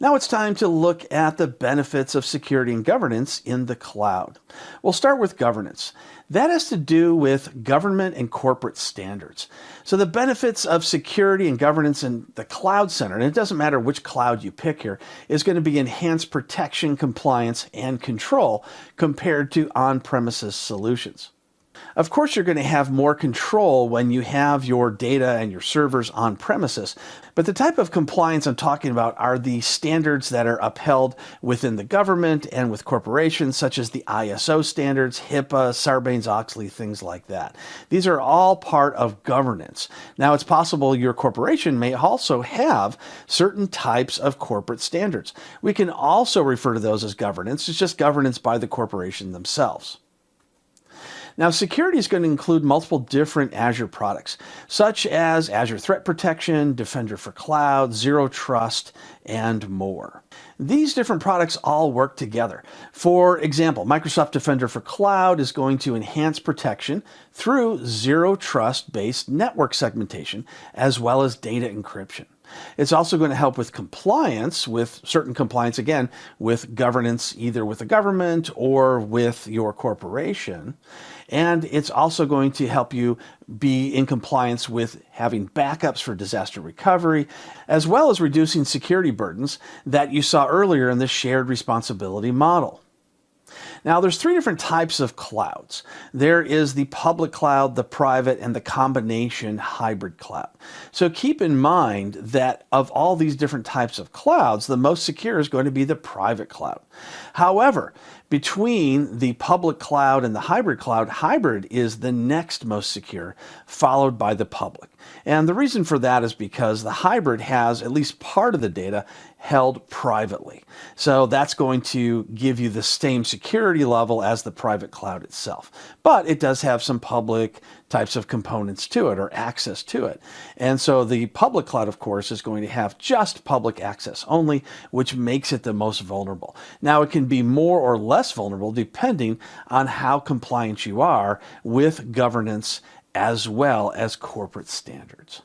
Now it's time to look at the benefits of security and governance in the cloud. We'll start with governance. That has to do with government and corporate standards. So the benefits of security and governance in the cloud center, and it doesn't matter which cloud you pick here, is going to be enhanced protection, compliance, and control compared to on-premises solutions. Of course, you're going to have more control when you have your data and your servers on premises, but the type of compliance I'm talking about are the standards that are upheld within the government and with corporations, such as the ISO standards, HIPAA, Sarbanes-Oxley, things like that. These are all part of governance. Now, it's possible your corporation may also have certain types of corporate standards. We can also refer to those as governance. It's just governance by the corporation themselves. Now, security is going to include multiple different Azure products, such as Azure Threat Protection, Defender for Cloud, Zero Trust, and more. These different products all work together. For example, Microsoft Defender for Cloud is going to enhance protection through Zero Trust-based network segmentation, as well as data encryption. It's also going to help with compliance, with certain compliance, again, with governance, either with the government or with your corporation. And it's also going to help you be in compliance with having backups for disaster recovery, as well as reducing security burdens that you saw earlier in the shared responsibility model. Now, there's three different types of clouds. There is the public cloud, the private, and the combination hybrid cloud. So keep in mind that of all these different types of clouds, the most secure is going to be the private cloud. However, between the public cloud and the hybrid cloud, hybrid is the next most secure, followed by the public. And the reason for that is because the hybrid has at least part of the data held privately. So that's going to give you the same security level as the private cloud itself. But it does have some public types of components to it or access to it. And so the public cloud, of course, is going to have just public access only, which makes it the most vulnerable. Now, it can be more or less vulnerable depending on how compliant you are with governance as well as corporate standards.